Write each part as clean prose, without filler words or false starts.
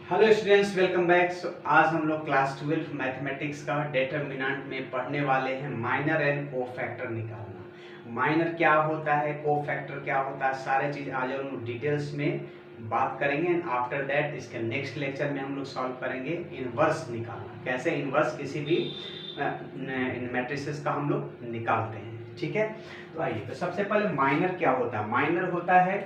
Hello students, welcome back. आज हम लोग क्लास 12 मैथमेटिक्स का डिटरमिनेंट में पढ़ने वाले हैं माइनर एंड कोफैक्टर निकालना। माइनर क्या होता है, कोफैक्टर क्या होता है, सारे चीज आज हम लोग डिटेल्स में बात करेंगे। एंड आफ्टर दैट इसके नेक्स्ट लेक्चर में हम लोग सॉल्व करेंगे इनवर्स निकालना, कैसे इनवर्स किसी भी मैट्रिसेस का हम लोग निकालते हैं। ठीक है, तो आइए, तो सबसे पहले माइनर क्या होता है। माइनर होता है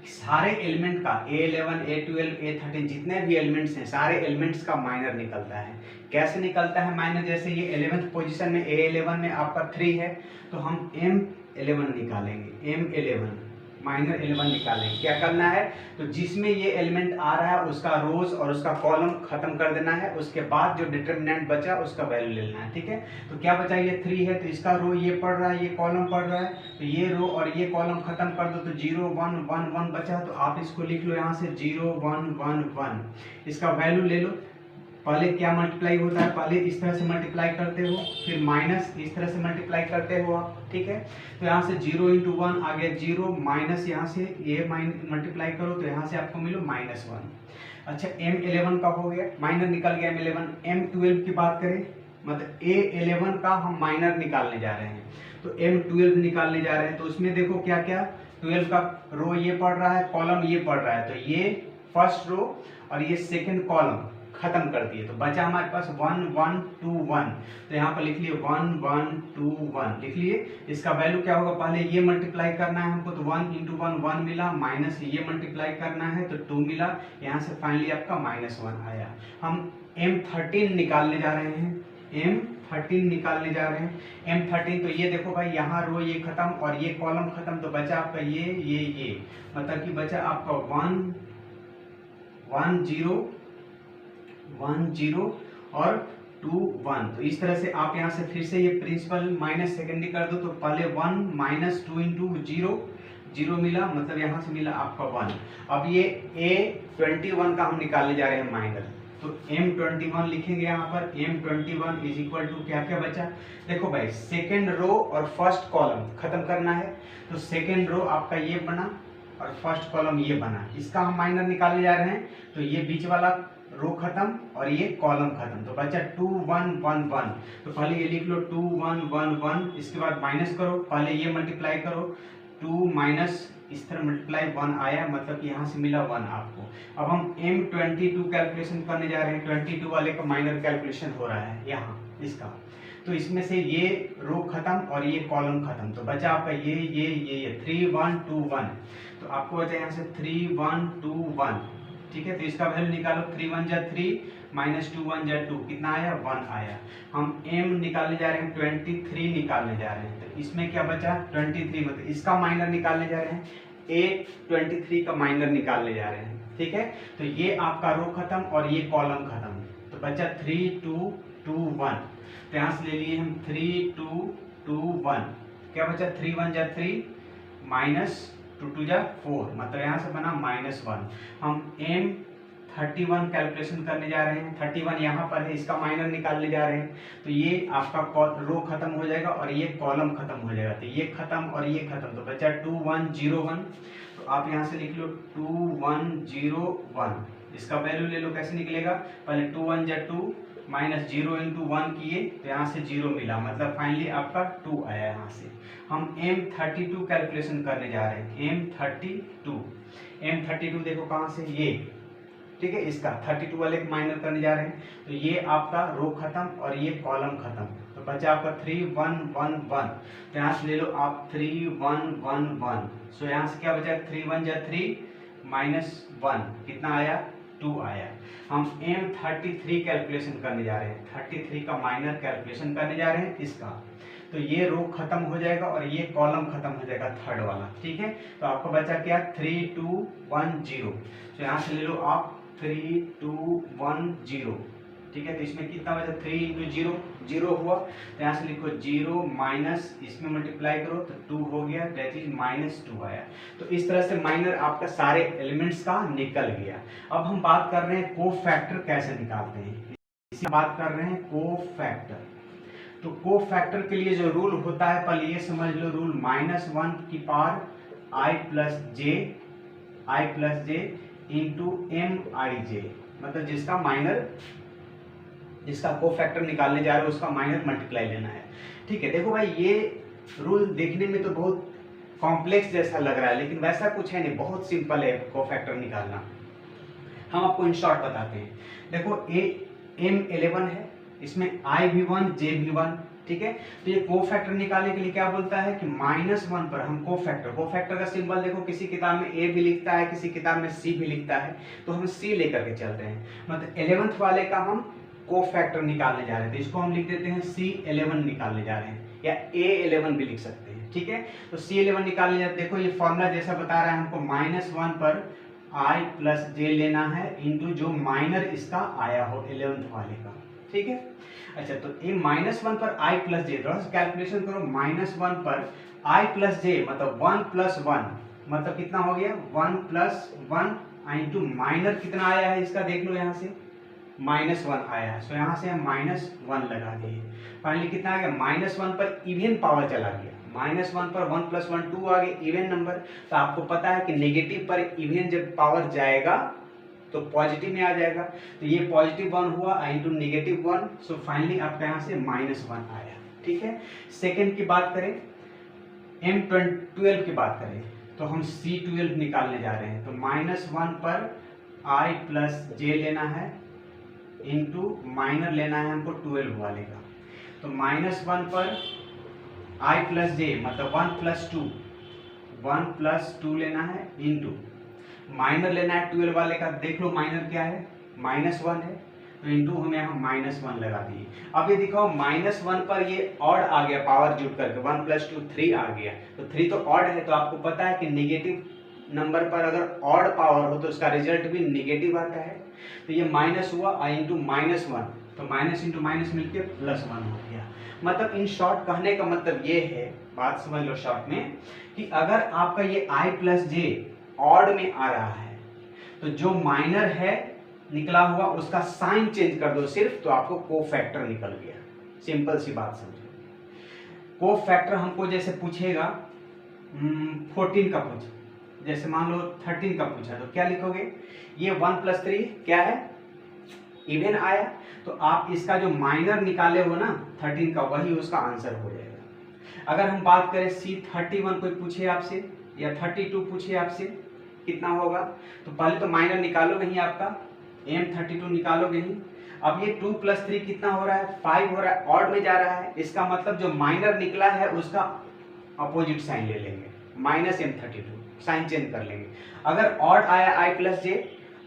सारे एलिमेंट का A11, A12, A13 जितने भी एलिमेंट्स हैं सारे एलिमेंट्स का माइनर निकलता है। कैसे निकलता है माइनर? जैसे ये 11th पोजीशन में A11 में आपका 3 है तो हम M11 निकालेंगे, M11 माइनर 11 निकालेंगे। क्या करना है, तो जिसमें ये एलिमेंट आ रहा है उसका रोज और उसका कॉलम खत्म कर देना है। उसके बाद जो डिटरमिनेंट बचा उसका वैल्यू लेना है। ठीक है, तो क्या बचा, ये 3 है तो इसका रो ये पढ़ रहा है, ये कॉलम पढ़ रहा है, तो ये रो और ये कॉलम खत्म कर दो तो 0 1 1 1 बचा। तो आप इसको लिख लो यहाँ से 0 1 1 1, इसका वैल्यू ले लो। पहले क्या मल्टीप्लाई होता है, पहले इस तरह से मल्टीप्लाई करते हो, फिर माइनस इस तरह से मल्टीप्लाई करते हो आप। ठीक है, तो यहाँ से 0 × 1 आ गया 0, माइनस यहाँ से ये मल्टीप्लाई करो तो यहाँ से आपको मिलो -1। अच्छा, M11 का हो गया, माइनर निकल गया M11। M12 की बात करें, मतलब A11 का हम माइनर निकालने जा रहे हैं, तो M12 निकालने जा रहे हैं। तो उसमें देखो क्या क्या, 12 का रो ये पढ़ रहा है, कॉलम ये पढ़ रहा है, तो ये फर्स्ट रो और ये सेकंड कॉलम खत्म कर दिए। तो बचा हमारे पास 1 1 2 1, तो यहाँ पर लिख लिए 1 1 2 1 लिख लिए। इसका वैल्यू क्या होगा, पहले ये मल्टीप्लाई करना है हमको, तो 1 × 1 1 मिला, माइनस ये मल्टीप्लाई करना है तो 2 मिला, यहाँ से फाइनली आपका -1 आया। हम M13 निकालने जा रहे हैं, M13 निकालने जा रहे हैं। M13 तो ये देखो भाई, यहाँ रो ये खत्म और ये कॉलम खत्म, तो बचा आपका ये मतलब कि बचा आपका 1 1 0 1 0 और 2 1। तो इस तरह से आप यहाँ से फिर से ये प्रिंसिपल माइनस सेकेंडरी कर दो, तो पहले 1 -2 × 0 0 मिला, मतलब यहाँ से मिला आपका 1। अब ये A21 का हम निकालने जा रहे हैं माइनर, तो M21 लिखेंगे यहाँ पर। M21 इज इक्वल टू क्या क्या बचा, देखो भाई सेकेंड रो और फर्स्ट कॉलम खत्म करना है, तो सेकेंड रो आपका ये बना और फर्स्ट कॉलम ये बना, इसका हम माइनर निकालने जा रहे हैं। तो ये बीच वाला रो खत्म और ये कॉलम खत्म, तो बचा 2 1 1 1। तो पहले ये लिख लो 2 1 1 1, इसके बाद माइनस करो, पहले ये मल्टीप्लाई करो 2 माइनस इस तरह मल्टीप्लाई 1 आया, मतलब कि यहाँ से मिला 1 आपको। अब हम M22 कैलकुलेशन करने जा रहे हैं, 22 वाले का माइनर कैलकुलेशन हो रहा है यहाँ इसका। तो इसमें से ये रो खत्म और ये कॉलम खत्म, तो बचा आपका ये 3 1 2 1। तो आपको बचा यहाँ से 3 1 2 1। ठीक है, तो इसका वैल्यू निकालो, 3 1 जा 3 -2 1 जा 2, कितना आया 1 आया। हम M निकालने जा रहे हैं, 23 निकालने जा रहे हैं, तो इसमें क्या बचा 23, मतलब इसका माइनर निकालने जा रहे हैं, A23 का माइनर निकालने जा रहे हैं। ठीक है, तो ये आपका रो खत्म और ये कॉलम खत्म, तो बचा 3 2 2 1। तो यहाँ से ले लिए हम 3 2 2 1, क्या बचा 3 1 जा 3 -2 2 जा 4, मतलब यहाँ से बना -1। हम M31 कैलकुलेशन करने जा रहे हैं, 31 यहाँ पर है, इसका माइनर निकालने जा रहे हैं, तो ये आपका रो खत्म हो जाएगा और ये कॉलम खत्म हो जाएगा, तो ये खत्म और ये खत्म, तो बचा 2 1 0 1। तो आप यहाँ से लिख लो 2 1 0 1, इसका वैल्यू ले लो, कैसे निकलेगा, पहले 2 1 जा 2 -0 × 1 किए तो यहाँ से 0 मिला, मतलब फाइनली आपका 2 आया यहाँ से। हम M32 कैलकुलेशन करने जा रहे हैं, M32 देखो कहाँ से, ये ठीक है, इसका 32 वाले माइनर करने जा रहे हैं, तो ये आपका रो खत्म और ये कॉलम खत्म, तो बचा आपका 3 1 1 1। तो यहाँ से ले लो आप 3 1 1 1। सो यहाँ से क्या बचा, 3 1 जा 3 -1, कितना आया 2 आया। हम M33 कैलकुलेशन करने जा रहे हैं, 33 का माइनर कैलकुलेशन करने जा रहे हैं इसका, तो ये रो खत्म हो जाएगा और ये कॉलम खत्म हो जाएगा थर्ड वाला। ठीक है, तो आपको बचा क्या 3 2 1 0। तो यहाँ से ले लो आप 3 2 1 0। ठीक है, तो इसमें कितना बचा 3 × 0 0 हुआ, तो यहाँ से लिखो 0 माइनस इसमें मल्टीप्लाई करो तो 2 हो गया, दैट इज -2 आया। तो इस तरह से माइनर आपका सारे एलिमेंट्स का निकल गया। अब हम बात कर रहे हैं कोफैक्टर कैसे निकालते हैं, इसी बात कर रहे हैं कोफैक्टर। तो कोफैक्टर के लिए जो रूल होता है, पहले ये समझ लो रूल, -1 की power i + j into M i j, मतलब जिसका माइनर, जिसका कोफैक्टर निकालने जा रहे हो उसका माइनर मल्टीप्लाई लेना है। ठीक है, देखो भाई ये रूल देखने में तो बहुत कॉम्प्लेक्स जैसा लग रहा है, लेकिन वैसा कुछ है नहीं, बहुत सिंपल है कोफैक्टर निकालना। हम आपको इन शॉर्ट बताते हैं। देखो M11 है, इसमें I भी 1 J भी 1, ठीक है। तो ये कोफैक्टर निकालने के लिए क्या बोलता है कि -1 पर हम कोफैक्टर का सिंबल देखो, किसी किताब में A भी लिखता है, किसी किताब में C भी लिखता है, तो हम C लेकर के चलते हैं। मतलब 11th वाले का हम कोफैक्टर निकालने जा रहे थे, इसको हम लिख देते हैं C11 निकालने जा रहे हैं, या A11 भी लिख सकते हैं, ठीक है। तो C11 निकालने जा रहे, देखो ये फॉर्मूला जैसा बता रहा है हमको, -1 पर I प्लस जे लेना है इंटू जो माइनर इसका आया हो 11th वाले का, ठीक है। अच्छा, तो ये -1 पर I प्लस जे, थोड़ा सा कैलकुलेशन करो, -1 पर I प्लस जे मतलब 1 प्लस 1, मतलब कितना हो गया 1 प्लस 1 इंटू माइनर कितना आया है इसका, देख लो यहाँ से -1 आया है, सो यहाँ से हम -1 लगा दिए। फाइनली कितना आ गया, -1 पर इवन पावर चला गया, -1 पर 1 प्लस 1 2 आ गए इवन नंबर। तो आपको पता है कि नेगेटिव पर इवन जब पावर जाएगा तो पॉजिटिव में आ जाएगा, तो ये +1 हुआ इंटू -1, सो फाइनली आपका यहाँ से -1 आया, ठीक है। सेकेंड की बात करें, M12 की बात करें, तो हम C12 निकालने जा रहे हैं। तो -1 पर I प्लस जे लेना है इंटू माइनर लेना है हमको 12 वाले का। तो -1 पर I प्लस जे मतलब 1 प्लस 2 लेना है इंटू माइनर लेना है 12 वाले का, देख लो माइनर क्या है -1 है, तो इंटू हम यहाँ -1 लगा दिए। अब ये दिखाओ -1 पर ये ऑड आ गया, पावर जुट करके 1 प्लस 2 3 आ गया, तो 3 तो ऑड है, तो आपको पता है कि नेगेटिव नंबर पर अगर ऑड पावर हो तो उसका रिजल्ट भी नेगेटिव आता है। तो ये माइनस हुआ इंटू -1, तो माइनस इंटू माइनस मिलके +1 हो गया। मतलब इन शॉर्ट कहने का मतलब ये है, बात समझ लो शॉर्ट में, कि अगर आपका ये I प्लस जे ऑड में आ रहा है तो जो माइनर है निकला हुआ उसका साइन चेंज कर दो सिर्फ, तो आपको कोफैक्टर निकल गया। सिंपल सी बात समझो। कोफैक्टर हमको जैसे पूछेगा 14 का पूछे, जैसे मान लो 13 का पूछा, तो क्या लिखोगे, ये 1 प्लस 3 क्या है इवन आया, तो आप इसका जो माइनर निकाले हो ना 13 का, वही उसका आंसर हो जाएगा। अगर हम बात करें C31 कोई पूछे आपसे या 32 पूछे आपसे, कितना होगा, तो पहले तो माइनर निकालोगे ही, आपका M32 निकालोगे ही। अब ये 2 प्लस 3 कितना हो रहा है 5 हो रहा है, ऑड में जा रहा है, इसका मतलब जो माइनर निकला है उसका अपोजिट साइन ले लेंगे, -M32 साइन चेंज कर लेंगे। अगर ऑड आया I प्लस जे,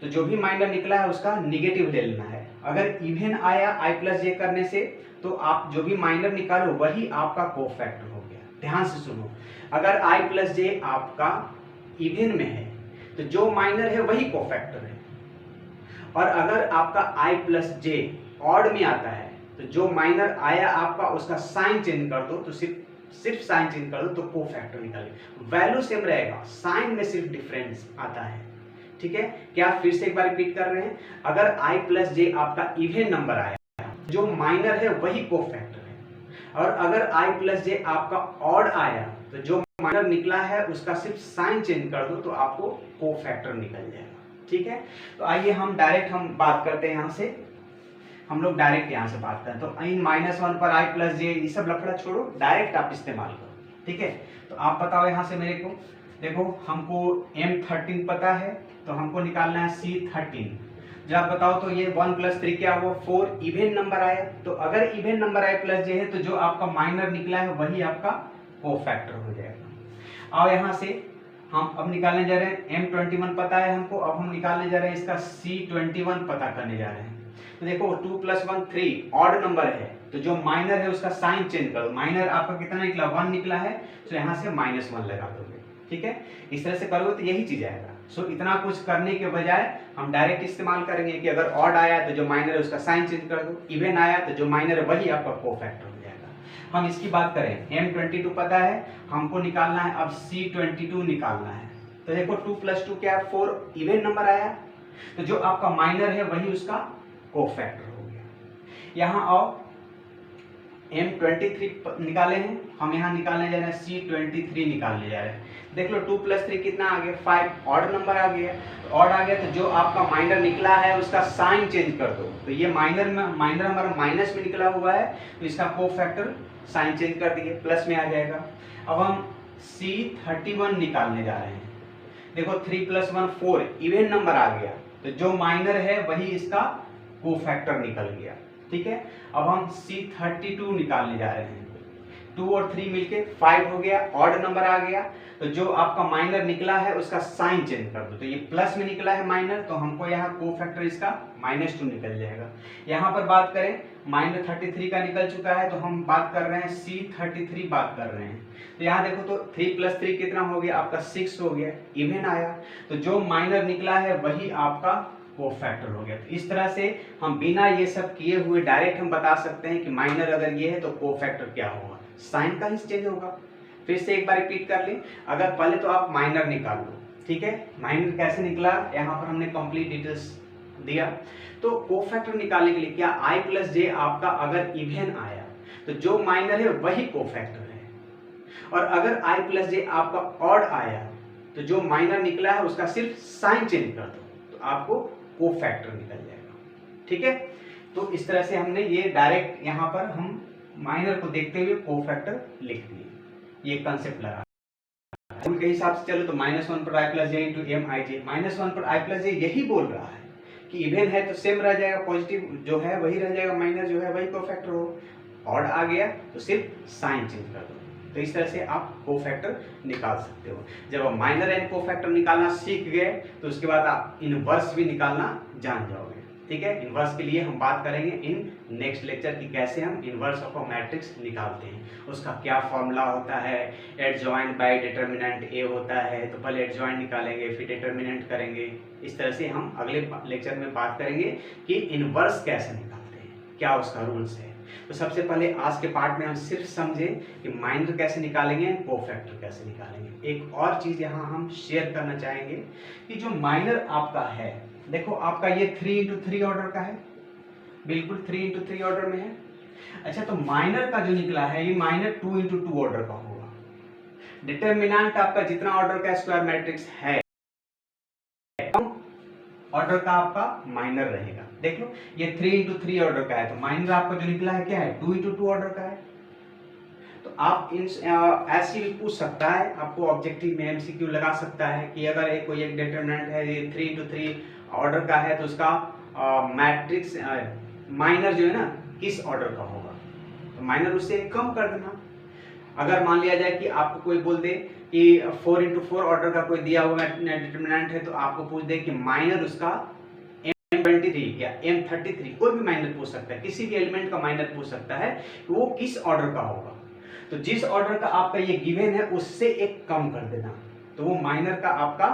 तो जो भी माइनर निकला है उसका निगेटिव ले लेना है। अगर इवन आया I प्लस जे करने से, तो आप जो भी माइनर निकालो वही आपका कोफैक्टर हो गया। ध्यान से सुनो, अगर I प्लस जे आपका इवन में है तो जो माइनर है वही कोफैक्टर है, और अगर आपका I प्लस जे ऑड में आता है तो जो माइनर आया आपका उसका साइन चेंज कर दो, तो सिर्फ साइन चेंज कर दो तो कोफैक्टर निकाले, वैल्यू सेम रहेगा, साइन में सिर्फ डिफरेंस आता है, ठीक है। क्या फिर से एक बार रिपीट कर रहे हैं, अगर I प्लस जे आपका इवन नंबर आया, जो माइनर है वही कोफैक्टर है, और अगर I प्लस जे आपका ऑड आया तो जो माइनर निकला है उसका सिर्फ साइन चेंज कर दो तो आपको कोफैक्टर निकल जाएगा, ठीक है। तो आइए हम डायरेक्ट बात करते हैं, यहाँ से हम लोग डायरेक्ट यहाँ से बात करें। तो इन -1 पर I प्लस जे, ये सब लफड़ा छोड़ो, डायरेक्ट आप इस्तेमाल करो, ठीक है। तो आप बताओ यहाँ से मेरे को, देखो हमको M13 पता है, तो हमको निकालना है C13। जब आप बताओ तो ये 1 प्लस 3 क्या हुआ 4, इवन नंबर आया, तो अगर इवन नंबर I प्लस जे है तो जो आपका माइनर निकला है वही आपका कोफैक्टर हो जाएगा। और यहाँ से हम अब निकालने जा रहे हैं, M21 पता है हमको, अब हम निकालने जा रहे हैं इसका C21 पता करने जा रहे हैं। तो देखो 2 प्लस 1 3 ऑड नंबर है, तो जो माइनर है उसका साइन चेंज करो, माइनर आपका कितना निकला 1 निकला है, तो यहाँ से -1 लगा दोगे, ठीक है। इस तरह से करोगे तो यही चीज आएगा। सो इतना कुछ करने के बजाय हम डायरेक्ट इस्तेमाल करेंगे कि अगर ऑड आया तो जो माइनर है उसका साइन चेंज कर दो, इवन आया तो जो माइनर है वही आपका कोफैक्टर हो जाएगा। हम इसकी बात करें, M22 पता है हमको निकालना है, अब C22 निकालना है। तो देखो 2 प्लस 2 क्या है 4, इवन नंबर आया, तो जो आपका माइनर है वही उसका कोफैक्टर हो गया। यहाँ आओ, M23 निकाले हैं, हम यहाँ निकालने जा रहे हैं C23 निकालने जा रहे हैं। देख लो 2 + 3 कितना आ गया 5, ऑड नंबर आ गया। ऑड आ गया तो जो आपका माइनर निकला है उसका साइन चेंज कर दो। तो ये माइनर हमारा माइनस में निकला हुआ है तो इसका कोफैक्टर साइन चेंज कर दिए, प्लस में आ जाएगा। अब हम C31 निकालने जा रहे हैं। देखो 3 + 1 4, इवन नंबर आ गया तो जो माइनर है वही इसका कोफैक्टर निकल गया। ठीक है, अब हम C32 निकालने जा रहे हैं। 2 और 3 मिलके 5 हो गया, ऑड नंबर आ गया तो जो आपका माइनर निकला है उसका साइन चेंज कर दो। तो ये प्लस में निकला है माइनर तो हमको यहाँ कोफैक्टर इसका -2 निकल जाएगा। यहाँ पर बात करें -33 का निकल चुका है तो हम बात कर रहे हैं C33 बात कर रहे हैं। तो यहाँ देखो तो 3 + 3 कितना हो गया आपका 6 हो गया, इवन आया तो जो माइनर निकला है वही आपका कोफैक्टर हो गया। तो इस तरह से हम बिना ये सब किए हुए डायरेक्ट हम बता सकते हैं कि माइनर अगर ये है तो कोफैक्टर क्या होगा, साइन का ही चेंज होगा। फिर से एक बार रिपीट कर लें, अगर पहले तो आप माइनर निकाल लो। ठीक है, माइनर कैसे निकला यहाँ पर हमने कंप्लीट डिटेल्स दिया। तो कोफैक्टर निकालने के लिए क्या I + J आपका अगर इवन आया तो जो माइनर है वही कोफैक्टर है, और अगर I + J आपका ऑड आया तो जो माइनर निकला है उसका सिर्फ साइन चेंज कर दो तो आपको कोफैक्टर निकल जाएगा। ठीक है, तो इस तरह से हमने ये डायरेक्ट यहाँ पर हम माइनर को देखते हुए कोफैक्टर लिख दिए, ये कंसेप्ट लगा रूल के हिसाब से चलो तो -1 पर I + J × Mij, -1 पर I + J यही बोल रहा है कि इवन है तो सेम रह जाएगा, पॉजिटिव जो है वही रह जाएगा, माइनर जो है वही कोफैक्टर हो। ऑड आ गया तो सिर्फ साइन चेंज कर दो। तो इस तरह से आप कोफैक्टर निकाल सकते हो। जब आप माइनर एंड कोफैक्टर निकालना सीख गए तो उसके बाद आप इनवर्स भी निकालना जान जाओगे। ठीक है, इनवर्स के लिए हम बात करेंगे इन नेक्स्ट लेक्चर की कैसे हम इनवर्स ऑफ अ मैट्रिक्स निकालते हैं, उसका क्या फॉर्मूला होता है। एडजॉइंट बाय डिटर्मिनेंट ए होता है तो पहले एडजॉइंट निकालेंगे फिर डिटर्मिनेंट करेंगे। इस तरह से हम अगले लेक्चर में बात करेंगे कि इनवर्स कैसे निकालते हैं, क्या उसका रूल्स है। तो सबसे पहले आज के पार्ट में हम सिर्फ समझे कि माइनर कैसे निकालेंगे, कोफैक्टर कैसे निकालेंगे। एक और चीज यहाँ हम शेयर करना चाहेंगे कि जो माइनर आपका है, देखो आपका ये 3 × 3 ऑर्डर का है, बिल्कुल 3 × 3 ऑर्डर में है। अच्छा, तो माइनर का जो निकला है ये माइनर 2 × 2 ऑर्डर का होगा। डिटर्मिनेंट आपका जितना ऑर्डर का स्क्वायर मैट्रिक्स है ऑर्डर का आपका माइनर रहेगा। देख लो ये 3 × 3 ऑर्डर का है तो माइनर आपका जो निकला है क्या है 2 × 2 ऑर्डर का है। तो आप ऐसे भी पूछ सकता है, आपको ऑब्जेक्टिव में MCQ लगा सकता है कि अगर कोई एक डिटर्मिनेंट है ये 3 × 3 ऑर्डर का है तो उसका मैट्रिक्स माइनर जो है ना किस ऑर्डर का होगा, तो माइनर उससे कम कर देना। अगर मान लिया जाए कि आपको कोई बोल दे कि 4 × 4 ऑर्डर का कोई दिया हुआ डिटर्मिनेंट है तो आपको पूछ दे कि माइनर उसका M23 या M33, कोई भी माइनर पूछ सकता है, किसी भी एलिमेंट का माइनर पूछ सकता है कि वो किस ऑर्डर का होगा। तो जिस ऑर्डर का आपका ये गिवन है उससे एक कम कर देना तो वो माइनर का आपका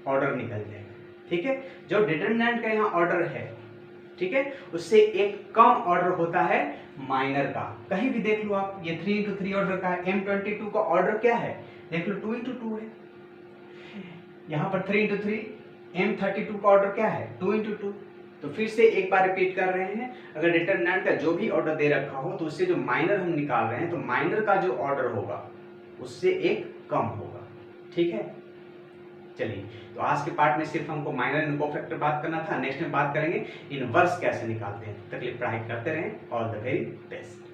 ऑर्डर निकल जाएगा। ठीक है, जो डिटर्मिनेंट का यहाँ ऑर्डर है, ठीक है, उससे एक कम ऑर्डर होता है माइनर का। कहीं भी देख लो आप, ये 3 × 3 ऑर्डर का है, M22 का ऑर्डर क्या है देख लो 2 × 2 है। यहाँ पर 3 × 3, M32 का ऑर्डर क्या है 2 × 2। तो फिर से एक बार रिपीट कर रहे हैं, अगर डिटर्मिनेंट का जो भी ऑर्डर दे रखा हो तो उससे जो माइनर हम निकाल रहे हैं तो माइनर का जो ऑर्डर होगा उससे एक कम होगा। ठीक है, चलिए तो आज के पार्ट में सिर्फ हमको माइनर एंड कोफैक्टर बात करना था। नेक्स्ट में बात करेंगे इनवर्स कैसे निकालते हैं। तक के लिए पढ़ाई करते रहें। All the very best.